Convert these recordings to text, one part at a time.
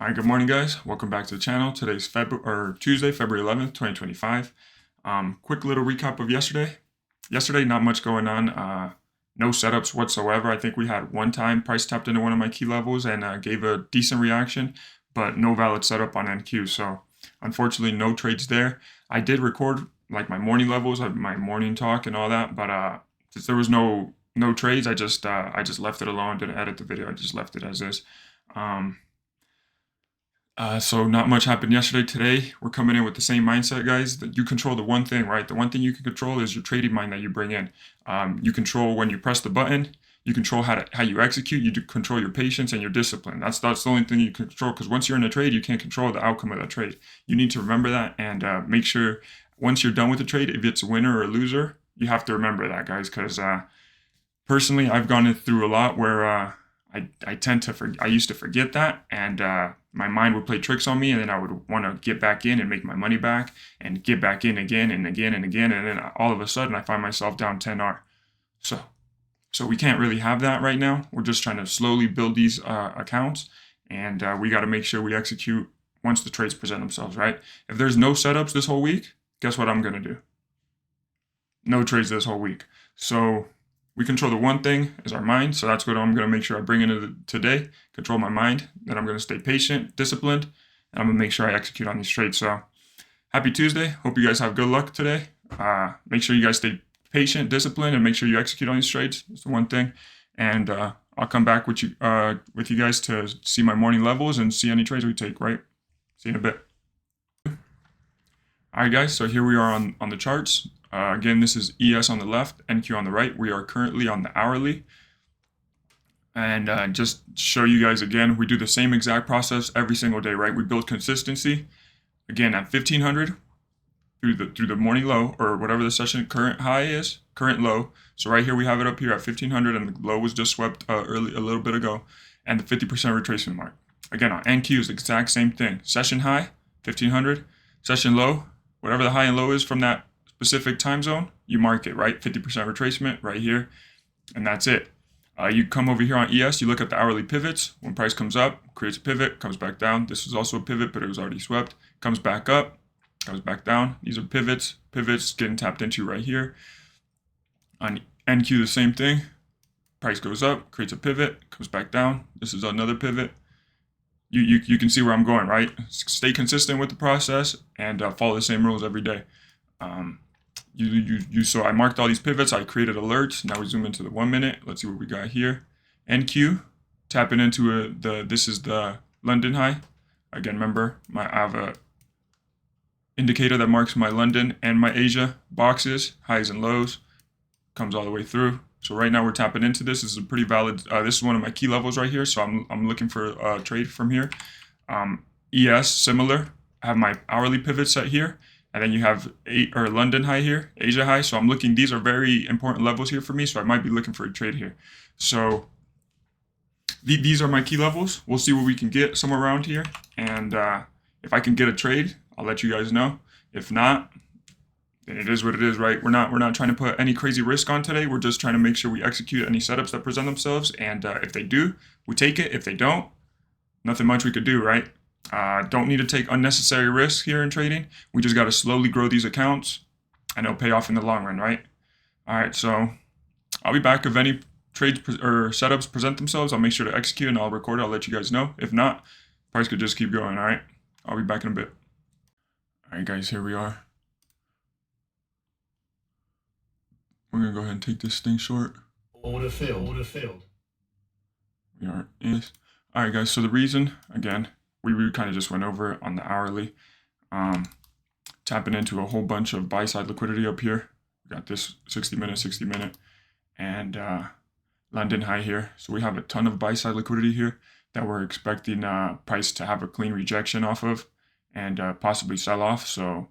All right, good morning, guys. Welcome back to the channel. Today's Tuesday, February 11th, 2025. Quick little recap of yesterday. Yesterday, not much going on. No setups whatsoever. I think we had one time price tapped into one of my key levels and gave a decent reaction, but no valid setup on NQ. So unfortunately, no trades there. I did record like my morning levels, my morning talk and all that, but since there was no trades, I just left it alone. Didn't edit the video. I just left it as is. So not much happened yesterday. Today, we're coming in with the same mindset, guys, that you control the one thing, right? The one thing you can control is your trading mind that you bring in. You control when you press the button. You control how you execute. You control your patience and your discipline. That's the only thing you can control, because once you're in a trade, you can't control the outcome of that trade. You need to remember that and make sure once you're done with the trade, if it's a winner or a loser, you have to remember that, guys, because personally, I've gone through a lot where I tend to I used to forget that, and my mind would play tricks on me, and then I would want to get back in and make my money back and get back in again and again and again, and then all of a sudden I find myself down 10R. So we can't really have that right now. We're just trying to slowly build these accounts, and we got to make sure we execute once the trades present themselves, right? If there's no setups this whole week, guess what I'm going to do? No trades this whole week. So we control the one thing is our mind. So that's what I'm going to make sure I bring into today. Control my mind. Then I'm going to stay patient, disciplined, and I'm going to make sure I execute on these trades. So happy Tuesday. Hope you guys have good luck today. Make sure you guys stay patient, disciplined, and make sure you execute on these trades. It's the one thing. And I'll come back with you guys to see my morning levels and see any trades we take, right? See you in a bit. All right, guys. So here we are on the charts. Again, this is ES on the left, NQ on the right. We are currently on the hourly. And just show you guys again, we do the same exact process every single day, right? We build consistency. Again, at 1500 through the morning low, or whatever the session current high is, current low. So right here we have it up here at 1500, and the low was just swept a little bit ago, and the 50% retracement mark. Again, on NQ is the exact same thing. Session high, 1500. Session low, whatever the high and low is from that specific time zone, you mark it, right? 50% retracement right here, and that's it. You come over here on ES, you look at the hourly pivots. When price comes up, creates a pivot, comes back down. This is also a pivot, but it was already swept. Comes back up, comes back down. These are pivots getting tapped into right here. On NQ, the same thing. Price goes up, creates a pivot, comes back down. This is another pivot. You can see where I'm going, right? Stay consistent with the process and follow the same rules every day. So I marked all these pivots. I created alerts. Now we zoom into the 1 minute. Let's see what we got here. NQ, tapping into this is the London high. Again, remember, I have a indicator that marks my London and my Asia boxes, highs and lows, comes all the way through. So right now we're tapping into this. This is a pretty valid, this is one of my key levels right here. So I'm looking for a trade from here. ES, similar. I have my hourly pivot set here. And then you have London high here, Asia high. So I'm looking, these are very important levels here for me. So I might be looking for a trade here. So these are my key levels. We'll see what we can get somewhere around here. And if I can get a trade, I'll let you guys know. If not, then it is what it is, right? We're not trying to put any crazy risk on today. We're just trying to make sure we execute any setups that present themselves. And if they do, we take it. If they don't, nothing much we could do, right? Don't need to take unnecessary risks here in trading. We just got to slowly grow these accounts, and it'll pay off in the long run, right? All right, so I'll be back if any trades or setups present themselves. I'll make sure to execute, and I'll record it. I'll let you guys know. If not, price could just keep going, all right? I'll be back in a bit. All right, guys, here we are. We're going to go ahead and take this thing short. Order filled. We are in this. All right, guys, so the reason, again, we kind of just went over it on the hourly. Tapping into a whole bunch of buy-side liquidity up here. We got this 60 minute, and London high here. So we have a ton of buy-side liquidity here that we're expecting price to have a clean rejection off of and possibly sell off. So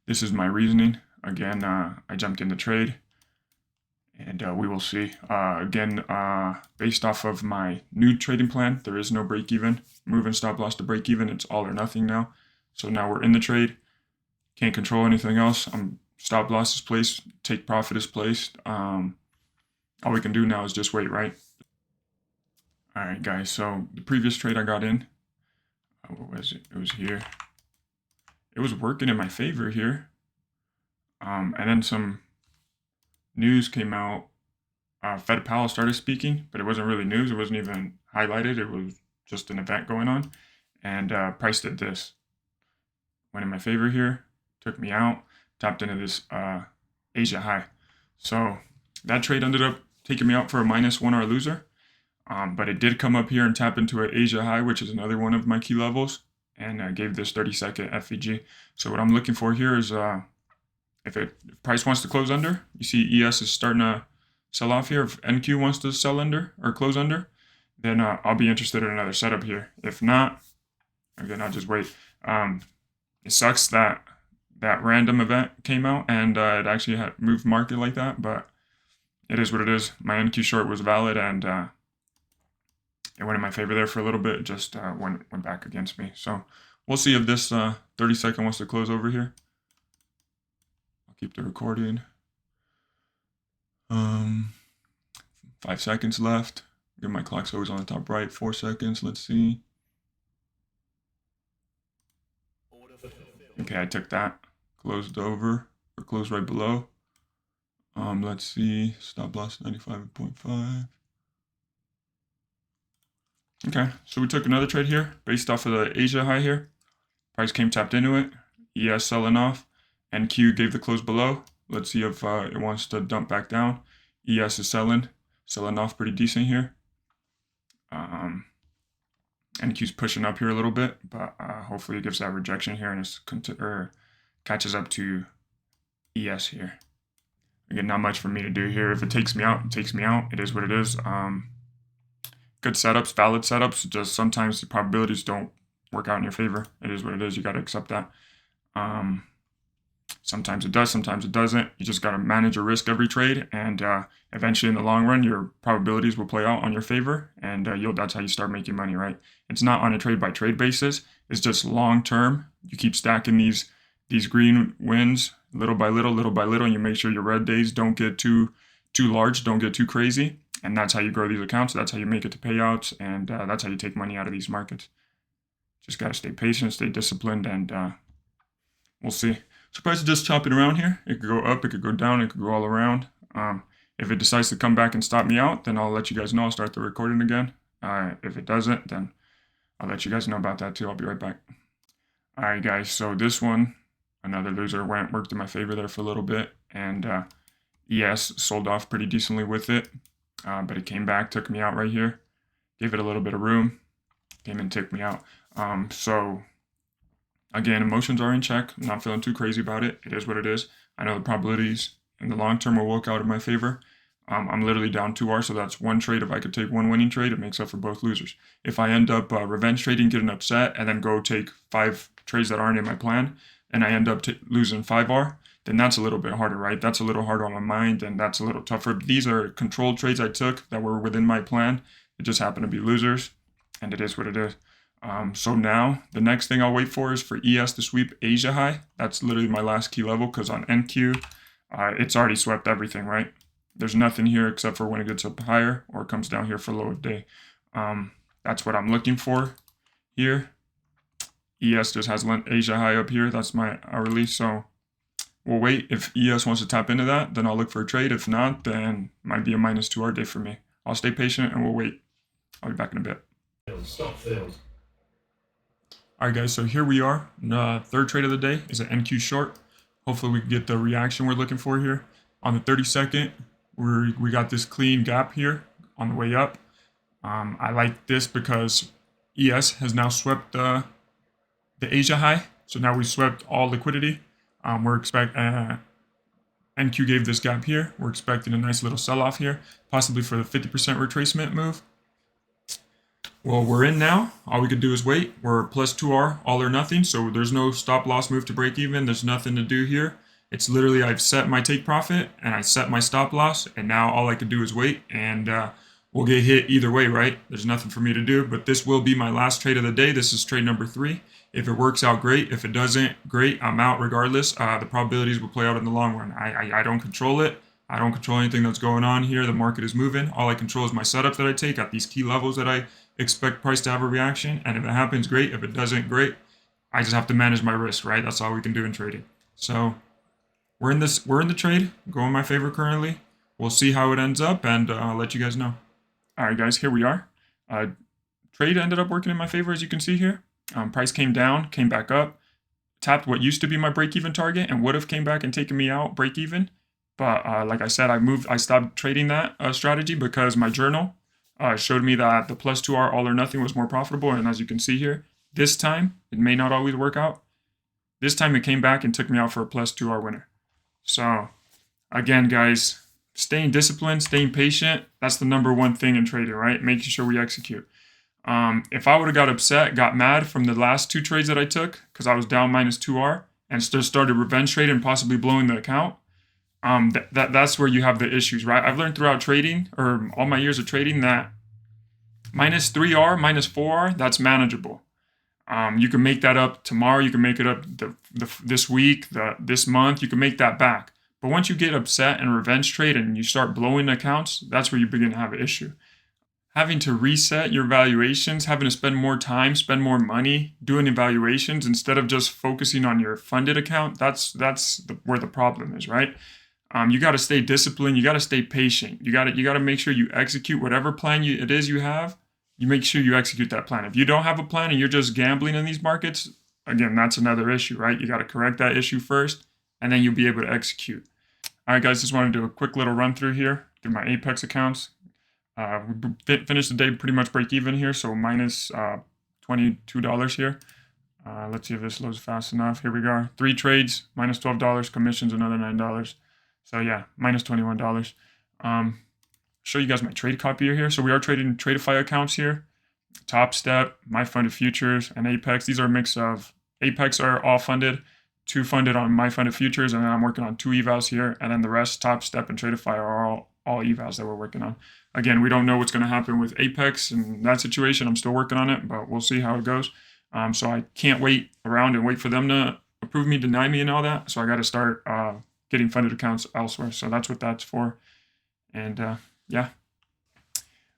this is my reasoning. Again, I jumped in the trade, and we will see. Again, based off of my new trading plan, there is no break even. Moving stop loss to break even. It's all or nothing now. So now we're in the trade. Can't control anything else. Stop loss is placed. Take profit is placed. All we can do now is just wait, right? All right, guys. So the previous trade I got in what was it? It was here. It was working in my favor here. And then some news came out. Fed Powell started speaking, but it wasn't really news. It wasn't even highlighted. It was just an event going on. And price did this. Went in my favor here. Took me out. Tapped into this Asia high. So that trade ended up taking me out for a minus 1 hour loser. But it did come up here and tap into an Asia high, which is another one of my key levels, and gave this 30-second FVG. So what I'm looking for here is if price wants to close under, you see ES is starting to sell off here. If NQ wants to sell under or close under, then I'll be interested in another setup here. If not, again, I'll just wait. It sucks that that random event came out and it actually had moved market like that, but it is what it is. My NQ short was valid and it went in my favor there for a little bit, just went back against me. So we'll see if this 30-second wants to close over here. I'll keep the recording. 5 seconds left. Again, my clock's always on the top right. 4 seconds. Let's see. Okay, I took that. Closed over, or closed right below. Let's see. Stop loss 95.5. Okay, so we took another trade here based off of the Asia high here. Price came tapped into it. ES selling off. NQ gave the close below. Let's see if it wants to dump back down. ES is selling off pretty decent here. NQ's pushing up here a little bit, but hopefully it gives that rejection here and catches up to ES here. Again, not much for me to do here. If it takes me out, it takes me out. It is what it is. Good setups, valid setups. Just sometimes the probabilities don't work out in your favor. It is what it is. You got to accept that. Sometimes it does, sometimes it doesn't. You just got to manage your risk every trade, and eventually in the long run, your probabilities will play out on your favor, and that's how you start making money, right? It's not on a trade-by-trade basis. It's just long-term. You keep stacking these green wins little by little, and you make sure your red days don't get too large, don't get too crazy, and that's how you grow these accounts. That's how you make it to payouts, and that's how you take money out of these markets. Just got to stay patient, stay disciplined, and we'll see. So price is just chopping around here. It could go up, it could go down, it could go all around. If it decides to come back and stop me out, then I'll let you guys know. I'll start the recording again. If it doesn't, then I'll let you guys know about that too. I'll be right back. All right, guys. So this one, another loser worked in my favor there for a little bit, and ES sold off pretty decently with it, but it came back, took me out right here, gave it a little bit of room, came and took me out. So again, emotions are in check. I'm not feeling too crazy about it. It is what it is. I know the probabilities in the long term will work out in my favor. I'm literally down 2R, so that's one trade. If I could take one winning trade, it makes up for both losers. If I end up revenge trading, getting upset, and then go take 5 trades that aren't in my plan, and I end up losing 5R, then that's a little bit harder, right? That's a little harder on my mind, and that's a little tougher. These are controlled trades I took that were within my plan. It just happened to be losers, and it is what it is. So now the next thing I'll wait for is for ES to sweep Asia high. That's literally my last key level, because on NQ, it's already swept everything, right? There's nothing here except for when it gets up higher or it comes down here for low of day. That's what I'm looking for here. ES just has Asia high up here. That's my hourly. So we'll wait. If ES wants to tap into that, then I'll look for a trade. If not, then it might be a minus 2R day for me. I'll stay patient and we'll wait. I'll be back in a bit. Stop filled. All right, guys, so here we are. Third trade of the day is an NQ short. Hopefully we can get the reaction we're looking for here. On the 32nd, we got this clean gap here on the way up. I like this because ES has now swept the Asia high. So now we swept all liquidity. NQ gave this gap here. We're expecting a nice little sell-off here, possibly for the 50% retracement move. Well, we're in now. All we can do is wait. We're plus 2R, all or nothing. So there's no stop loss move to break even. There's nothing to do here. It's literally I've set my take profit and I set my stop loss. And now all I can do is wait. And we'll get hit either way, right? There's nothing for me to do. But this will be my last trade of the day. This is trade number 3. If it works out, great. If it doesn't, great. I'm out regardless. The probabilities will play out in the long run. I don't control it. I don't control anything that's going on here. The market is moving. All I control is my setups that I take at these key levels that I expect price to have a reaction, and if it happens, great. If it doesn't, great. I just have to manage my risk, right? That's all we can do in trading. So we're in the trade, going my favor currently. We'll see how it ends up, and I'll let you guys know. All right, guys, here we are. Trade ended up working in my favor, as you can see here. Price came down, came back up, tapped what used to be my break-even target, and would have came back and taken me out break-even. But like I said, I stopped trading that strategy because my journal showed me that the plus 2R all or nothing was more profitable. And as you can see here, this time, it may not always work out. This time it came back and took me out for a plus 2R winner. So again, guys, staying disciplined, staying patient, that's the number one thing in trading, right? Making sure we execute. If I would have got upset, got mad from the last 2 trades that I took because I was down minus 2R and just started revenge trading and possibly blowing the account, that's where you have the issues, right? I've learned throughout trading, or all my years of trading, that minus 3R, minus 4R, that's manageable. You can make that up tomorrow. You can make it up this week, this month. You can make that back. But once you get upset and revenge trade and you start blowing accounts, that's where you begin to have an issue. Having to reset your valuations, having to spend more time, spend more money doing evaluations instead of just focusing on your funded account, that's where the problem is, right? You got to stay disciplined. You got to stay patient. You got to make sure you execute whatever plan it is you have. You make sure you execute that plan. If you don't have a plan and you're just gambling in these markets, again, that's another issue, right? You got to correct that issue first, and then you'll be able to execute. All right, guys, just want to do a quick little run through here through my Apex accounts. We finished the day pretty much break even here, so minus $22 here. Let's see if this loads fast enough. Here we go. 3 trades, minus $12. Commissions, another $9. So yeah, minus $21. Show you guys my trade copier here. So we are trading Tradify accounts here. Topstep, my funded futures, and Apex. These are a mix of Apex are all funded, 2 funded on my funded futures, and then I'm working on 2 evals here, and then the rest, Topstep and Tradify, are all evals that we're working on. Again, we don't know what's going to happen with Apex and that situation. I'm still working on it, but we'll see how it goes. So I can't wait around and wait for them to approve me, deny me, and all that. So I got to start getting funded accounts elsewhere. So that's what that's for. And yeah.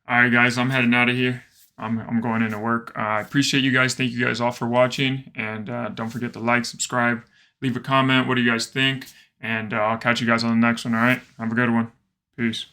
All right, guys, I'm heading out of here. I'm going into work. I appreciate you guys. Thank you guys all for watching. And don't forget to like, subscribe, leave a comment. What do you guys think? And I'll catch you guys on the next one. All right. Have a good one. Peace.